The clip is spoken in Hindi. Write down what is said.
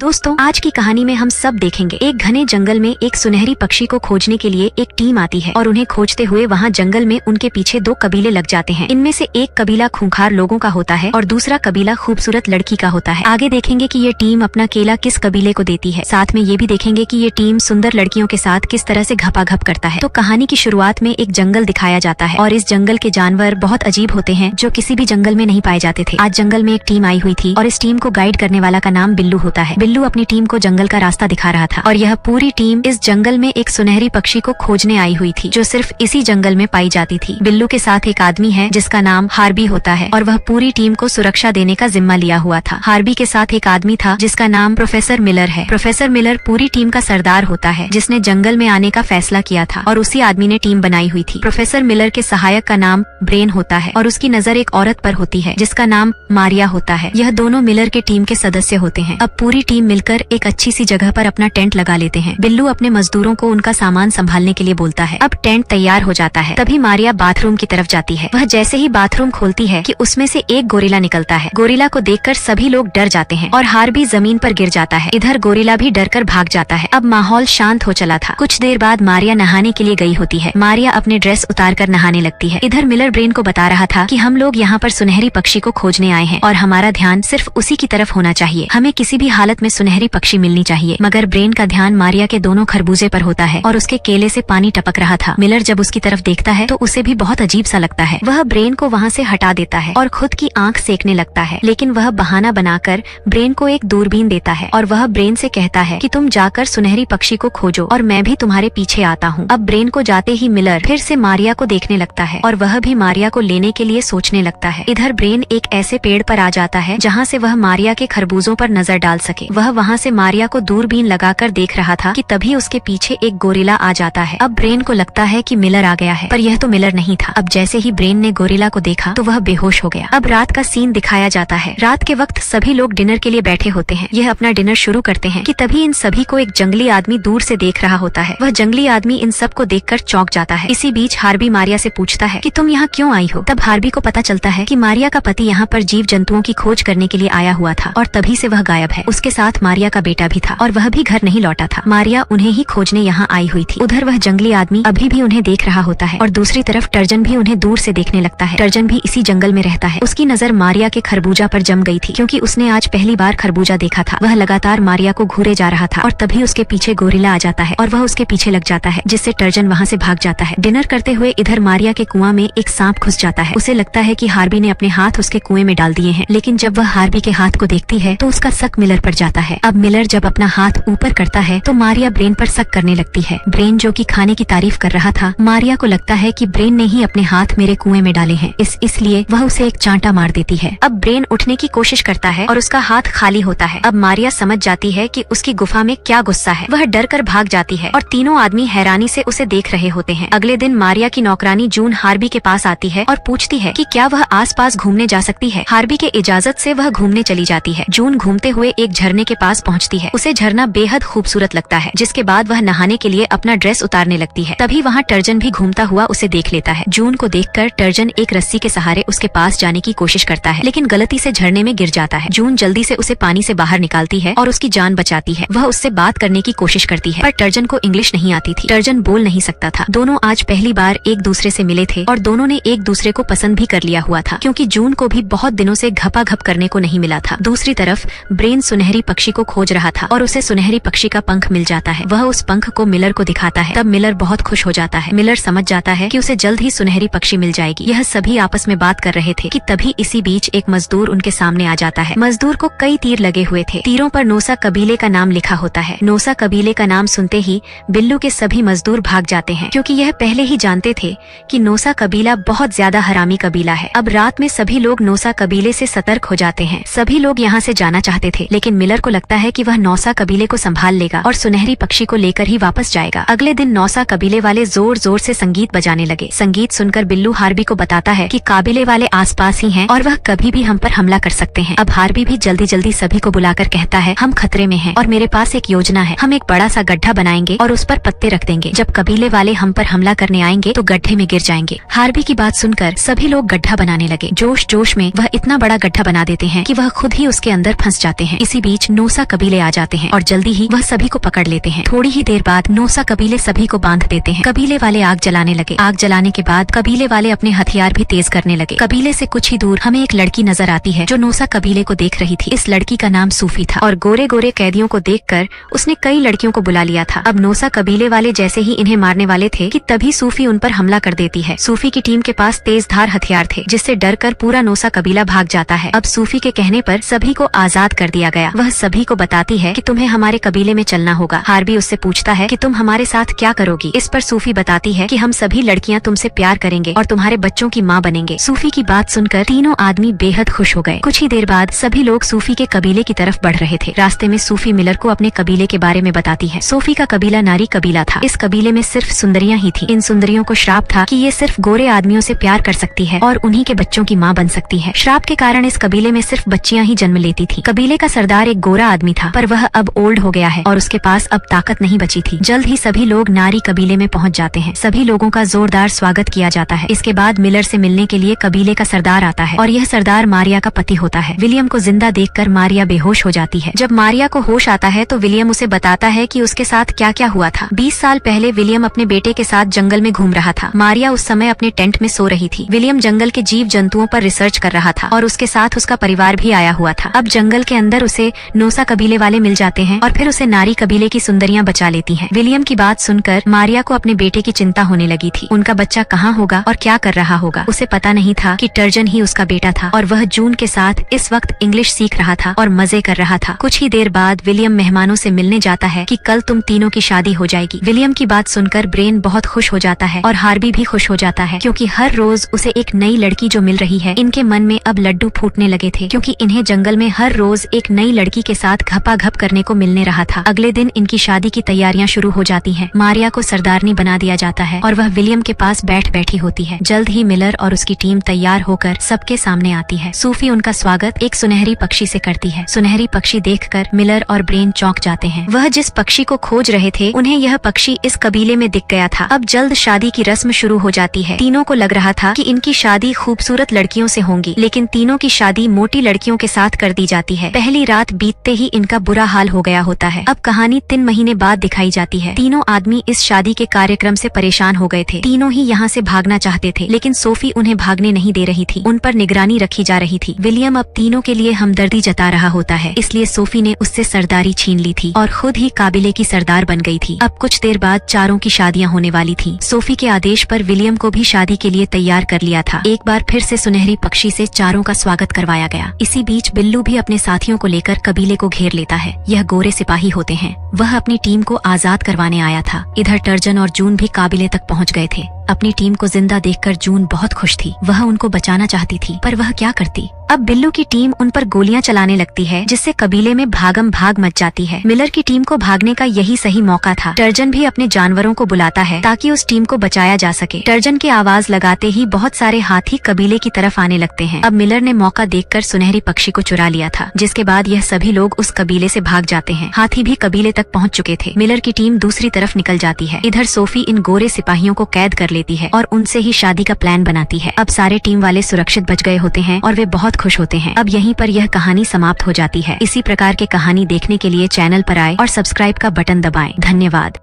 दोस्तों, आज की कहानी में हम सब देखेंगे एक घने जंगल में एक सुनहरी पक्षी को खोजने के लिए एक टीम आती है और उन्हें खोजते हुए वहाँ जंगल में उनके पीछे दो कबीले लग जाते हैं। इनमें से एक कबीला खूंखार लोगों का होता है और दूसरा कबीला खूबसूरत लड़की का होता है। आगे देखेंगे कि ये टीम अपना केला किस कबीले को देती है। साथ में ये भी देखेंगे कि ये टीम सुंदर लड़कियों के साथ किस तरह से घपाघप करता है। तो कहानी की शुरुआत में एक जंगल दिखाया जाता है और इस जंगल के जानवर बहुत अजीब होते हैं जो किसी भी जंगल में नहीं पाए जाते थे। आज जंगल में एक टीम आई हुई थी और इस टीम को गाइड करने वाला का नाम बिल्लू होता है। बिल्लू अपनी टीम को जंगल का रास्ता दिखा रहा था और यह पूरी टीम इस जंगल में एक सुनहरी पक्षी को खोजने आई हुई थी जो सिर्फ इसी जंगल में पाई जाती थी। बिल्लू के साथ एक आदमी है जिसका नाम हार्बी होता है और वह पूरी टीम को सुरक्षा देने का जिम्मा लिया हुआ था। हार्बी के साथ एक आदमी था जिसका नाम प्रोफेसर मिलर है। प्रोफेसर मिलर पूरी टीम का सरदार होता है जिसने जंगल में आने का फैसला किया था और उसी आदमी ने टीम बनाई हुई थी। प्रोफेसर मिलर के सहायक का नाम ब्रेन होता है और उसकी नजर एक औरत पर होती है जिसका नाम मारिया होता है। यह दोनों मिलर के टीम के सदस्य होते हैं। अब पूरी टीम मिलकर एक अच्छी सी जगह पर अपना टेंट लगा लेते हैं। बिल्लू अपने मजदूरों को उनका सामान संभालने के लिए बोलता है। अब टेंट तैयार हो जाता है तभी मारिया बाथरूम की तरफ जाती है। वह जैसे ही बाथरूम खोलती है कि उसमें से एक गोरिल्ला निकलता है। गोरिल्ला को देखकर सभी लोग डर जाते हैं और हार्बी जमीन पर गिर जाता है। इधर गोरिल्ला भी डरकर भाग जाता है। अब माहौल शांत हो चला था। कुछ देर बाद मारिया नहाने के लिए गई होती है। मारिया अपने ड्रेस उतार कर नहाने लगती है। इधर मिलर ब्रेन को बता रहा था कि हम लोग यहाँ पर सुनहरी पक्षी को खोजने आए हैं और हमारा ध्यान सिर्फ उसी की तरफ होना चाहिए। हमें किसी भी हालत में सुनहरी पक्षी मिलनी चाहिए। मगर ब्रेन का ध्यान मारिया के दोनों खरबूजे पर होता है और उसके केले से पानी टपक रहा था। मिलर जब उसकी तरफ देखता है तो उसे भी बहुत अजीब सा लगता है। वह ब्रेन को वहाँ से हटा देता है और खुद की आंख सेकने लगता है, लेकिन वह बहाना बनाकर ब्रेन को एक दूरबीन देता है और वह ब्रेन से कहता है कि तुम जाकर सुनहरी पक्षी को खोजो और मैं भी तुम्हारे पीछे आता हूँ। अब ब्रेन को जाते ही मिलर फिर से मारिया को देखने लगता है और वह भी मारिया को लेने के लिए सोचने लगता है। इधर ब्रेन एक ऐसे पेड़ पर आ जाता है जहाँ से वह मारिया के खरबूजों पर नजर डाल सके। वह वहाँ से मारिया को दूरबीन लगाकर देख रहा था कि तभी उसके पीछे एक गोरिल्ला आ जाता है। अब ब्रेन को लगता है कि मिलर आ गया है, पर यह तो मिलर नहीं था। अब जैसे ही ब्रेन ने गोरिल्ला को देखा तो वह बेहोश हो गया। अब रात का सीन दिखाया जाता है। रात के वक्त सभी लोग डिनर के लिए बैठे होते हैं। यह अपना डिनर शुरू करते हैं कि तभी इन सभी को एक जंगली आदमी दूर से देख रहा होता है। वह जंगली आदमी इन सब को देखकर चौंक जाता है। इसी बीच हार्बी मारिया से पूछता है कि तुम यहाँ क्यों आई हो। तब हार्बी को पता चलता है कि मारिया का पति यहाँ पर जीव जंतुओं की खोज करने के लिए आया हुआ था और तभी से वह गायब है। उसके साथ मारिया का बेटा भी था और वह भी घर नहीं लौटा था। मारिया उन्हें ही खोजने यहाँ आई हुई थी। उधर वह जंगली आदमी अभी भी उन्हें देख रहा होता है और दूसरी तरफ टर्जन भी उन्हें दूर से देखने लगता है। टर्जन भी इसी जंगल में रहता है। उसकी नजर मारिया के खरबूजा पर जम गई थी क्योंकि उसने आज पहली बार खरबूजा देखा था। वह लगातार मारिया को घूरे जा रहा था और तभी उसके पीछे गोरिल्ला आ जाता है और वह उसके पीछे लग जाता है, जिससे टर्जन वहाँ से भाग जाता है। डिनर करते हुए इधर मारिया के कुआं में एक सांप घुस जाता है। उसे लगता है कि हार्बी ने अपने हाथ उसके कुएं में डाल दिए हैं, लेकिन जब वह हार्बी के हाथ को देखती है तो उसका शक मिलर पर जाता है। अब मिलर जब अपना हाथ ऊपर करता है तो मारिया ब्रेन पर शक करने लगती है। ब्रेन जो कि खाने की तारीफ कर रहा था, मारिया को लगता है कि ब्रेन ने ही अपने हाथ मेरे कुएं में डाले हैं, इसलिए वह उसे एक चांटा मार देती है। अब ब्रेन उठने की कोशिश करता है और उसका हाथ खाली होता है। अब मारिया समझ जाती है कि उसकी गुफा में क्या गुस्सा है। वह डर कर भाग जाती है और तीनों आदमी हैरानी से उसे देख रहे होते हैं। अगले दिन मारिया की नौकरानी जून हार्बी के पास आती है और पूछती है कि क्या वह आसपास घूमने जा सकती है। हार्बी के इजाजत से वह घूमने चली जाती है। जून घूमते हुए एक झरने के पास पहुँचती है। उसे झरना बेहद खूबसूरत लगता है, जिसके बाद वह नहाने के लिए अपना ड्रेस उतारने लगती है। तभी वहाँ टर्जन भी घूमता हुआ उसे देख लेता है। जून को देखकर टर्जन एक रस्सी के सहारे उसके पास जाने की कोशिश करता है, लेकिन गलती से झरने में गिर जाता है। जून जल्दी से उसे पानी से बाहर निकालती है और उसकी जान बचाती है। वह उससे बात करने की कोशिश करती है, पर टर्जन को इंग्लिश नहीं आती थी। टर्जन बोल नहीं सकता था। दोनों आज पहली बार एक दूसरे से मिले थे और दोनों ने एक दूसरे को पसंद भी कर लिया हुआ था, क्योंकि जून को भी बहुत दिनों से घपाघप करने को नहीं मिला था। दूसरी तरफ ब्रेन सुनहरी पक्षी को खोज रहा था और उसे सुनहरी पक्षी का पंख मिल जाता है। वह उस पंख को मिलर को दिखाता है। तब मिलर बहुत खुश हो जाता है। मिलर समझ जाता है कि उसे जल्द ही सुनहरी पक्षी मिल जाएगी। यह सभी आपस में बात कर रहे थे कि तभी इसी बीच एक मजदूर उनके सामने आ जाता है। मजदूर को कई तीर लगे हुए थे। तीरों पर नोसा कबीले का नाम लिखा होता है। नोसा कबीले का नाम सुनते ही बिल्लू के सभी मजदूर भाग जाते हैं, क्योंकि यह पहले ही जानते थे कि नोसा कबीला बहुत ज्यादा हरामी कबीला है। अब रात में सभी लोग नोसा कबीले से सतर्क हो जाते हैं। सभी लोग यहाँ से जाना चाहते थे, लेकिन मिलर को लगता है कि वह नौसा कबीले को संभाल लेगा और सुनहरी पक्षी को लेकर ही वापस जाएगा। अगले दिन नौसा कबीले वाले जोर जोर से संगीत बजाने लगे। संगीत सुनकर बिल्लू हार्बी को बताता है कि काबिले वाले आसपास ही हैं और वह कभी भी हम पर हमला कर सकते हैं। अब हार्बी भी जल्दी जल्दी सभी को बुलाकर कहता है, हम खतरे में हैं और मेरे पास एक योजना है। हम एक बड़ा सा गड्ढा बनाएंगे और उस पर पत्ते रख देंगे। जब कबीले वाले हम पर हमला करने आएंगे तो गड्ढे में गिर जाएंगे। हार्बी की बात सुनकर सभी लोग गड्ढा बनाने लगे। जोश जोश में वह इतना बड़ा गड्ढा बना देते हैं कि वह खुद ही उसके अंदर फंस जाते हैं। इसी बीच नोसा कबीले आ जाते हैं और जल्दी ही वह सभी को पकड़ लेते हैं। थोड़ी ही देर बाद नोसा कबीले सभी को बांध देते हैं। कबीले वाले आग जलाने लगे। आग जलाने के बाद कबीले वाले अपने हथियार भी तेज करने लगे। कबीले से कुछ ही दूर हमें एक लड़की नजर आती है जो नोसा कबीले को देख रही थी। इस लड़की का नाम सूफी था और गोरे गोरे कैदियों को देखकर उसने कई लड़कियों को बुला लिया था। अब नोसा कबीले वाले जैसे ही इन्हें मारने वाले थे कि तभी सूफी उन पर हमला कर देती है। सूफी की टीम के पास तेजधार हथियार थे जिससे डरकर पूरा नोसा कबीला भाग जाता है। अब सूफी के कहने पर सभी को आजाद कर दिया गया। वह सभी को बताती है कि तुम्हें हमारे कबीले में चलना होगा। हार्बी उससे पूछता है कि तुम हमारे साथ क्या करोगी। इस पर सूफी बताती है कि हम सभी लड़कियां तुमसे प्यार करेंगे और तुम्हारे बच्चों की माँ बनेंगे। सूफी की बात सुनकर तीनों आदमी बेहद खुश हो गए। कुछ ही देर बाद सभी लोग सूफी के कबीले की तरफ बढ़ रहे थे। रास्ते में सूफी मिलर को अपने कबीले के बारे में बताती है। सूफी का कबीला नारी कबीला था। इस कबीले में सिर्फ सुंदरियां ही थी। इन सुंदरियों को श्राप था कि ये सिर्फ गोरे आदमियों से प्यार कर सकती है और उन्हीं के बच्चों की माँ बन सकती है। श्राप के कारण इस कबीले में सिर्फ बच्चियां ही जन्म लेती थी। कबीले का सरदार एक गोरा आदमी था पर वह अब ओल्ड हो गया है और उसके पास अब ताकत नहीं बची थी। जल्द ही सभी लोग नारी कबीले में पहुंच जाते हैं। सभी लोगों का जोरदार स्वागत किया जाता है। इसके बाद मिलर से मिलने के लिए कबीले का सरदार आता है और यह सरदार मारिया का पति होता है। विलियम को जिंदा देखकर मारिया बेहोश हो जाती है। जब मारिया को होश आता है तो विलियम उसे बताता है कि उसके साथ क्या क्या हुआ था। 20 साल पहले विलियम अपने बेटे के साथ जंगल में घूम रहा था। मारिया उस समय अपने टेंट में सो रही थी। विलियम जंगल के जीव जंतुओं पर रिसर्च कर रहा था और उसके साथ उसका परिवार भी आया हुआ था। अब जंगल के अंदर उसे नोसा कबीले वाले मिल जाते हैं और फिर उसे नारी कबीले की सुंदरियां बचा लेती हैं। विलियम की बात सुनकर मारिया को अपने बेटे की चिंता होने लगी थी। उनका बच्चा कहाँ होगा और क्या कर रहा होगा। उसे पता नहीं था कि टर्जन ही उसका बेटा था और वह जून के साथ इस वक्त इंग्लिश सीख रहा था और मजे कर रहा था। कुछ ही देर बाद विलियम मेहमानों से मिलने जाता है कि कल तुम तीनों की शादी हो जाएगी। विलियम की बात सुनकर ब्रेन बहुत खुश हो जाता है और हार्बी भी खुश हो जाता है क्योंकि हर रोज उसे एक नई लड़की जो मिल रही है। इनके मन में अब लड्डू फूटने लगे थे क्योंकि इन्हें जंगल में हर रोज एक नई लड़की के साथ घपाघप करने को मिलने रहा था। अगले दिन इनकी शादी की तैयारियां शुरू हो जाती हैं। मारिया को सरदारनी बना दिया जाता है और वह विलियम के पास बैठी होती है। जल्द ही मिलर और उसकी टीम तैयार होकर सबके सामने आती है। सूफी उनका स्वागत एक सुनहरी पक्षी से करती है। सुनहरी पक्षी देखकर मिलर और ब्रेन चौंक जाते हैं। वह जिस पक्षी को खोज रहे थे उन्हें यह पक्षी इस कबीले में दिख गया था। अब जल्द शादी की रस्म शुरू हो जाती है। तीनों को लग रहा था कि इनकी शादी खूबसूरत लड़कियों से होंगी, लेकिन तीनों की शादी मोटी लड़कियों के साथ कर दी जाती है। पहली रात बीतते ही इनका बुरा हाल हो गया होता है। अब कहानी 3 महीने बाद दिखाई जाती है। तीनों आदमी इस शादी के कार्यक्रम से परेशान हो गए थे। तीनों ही यहाँ से भागना चाहते थे लेकिन सोफी उन्हें भागने नहीं दे रही थी। उन पर निगरानी रखी जा रही थी। विलियम अब तीनों के लिए हमदर्दी जता रहा होता है, इसलिए सोफी ने उससे सरदारी छीन ली थी और खुद ही काबिले की सरदार बन गई थी। अब कुछ देर बाद चारों की शादियां होने वाली थी। सोफी के आदेश पर विलियम को भी शादी के लिए तैयार कर लिया था। एक बार फिर से सुनहरी पक्षी से चारों का स्वागत करवाया गया। इसी बीच बिल्लू भी अपने साथियों को लेकर कबीले को घेर लेता है। यह गोरे सिपाही होते हैं। वह अपनी टीम को आजाद करवाने आया था। इधर टर्जन और जून भी काबिले तक पहुंच गए थे। अपनी टीम को जिंदा देखकर जून बहुत खुश थी। वह उनको बचाना चाहती थी पर वह क्या करती। अब बिल्लू की टीम उन पर गोलियां चलाने लगती है जिससे कबीले में भागम भाग मच जाती है। मिलर की टीम को भागने का यही सही मौका था। टर्जन भी अपने जानवरों को बुलाता है ताकि उस टीम को बचाया जा सके। टर्जन की आवाज लगाते ही बहुत सारे हाथी कबीले की तरफ आने लगते हैं। अब मिलर ने मौका देखकर सुनहरी पक्षी को चुरा लिया था, जिसके बाद यह सभी लोग उस कबीले से भाग जाते हैं। हाथी भी कबीले तक पहुंच चुके थे। मिलर की टीम दूसरी तरफ निकल जाती है। इधर सोफी इन गोरे सिपाहियों को कैद कर लेती है और उनसे ही शादी का प्लान बनाती है। अब सारे टीम वाले सुरक्षित बच गए होते हैं और वे बहुत खुश होते हैं। अब यहीं पर यह कहानी समाप्त हो जाती है। इसी प्रकार के कहानी देखने के लिए चैनल पर आए और सब्सक्राइब का बटन दबाएं। धन्यवाद।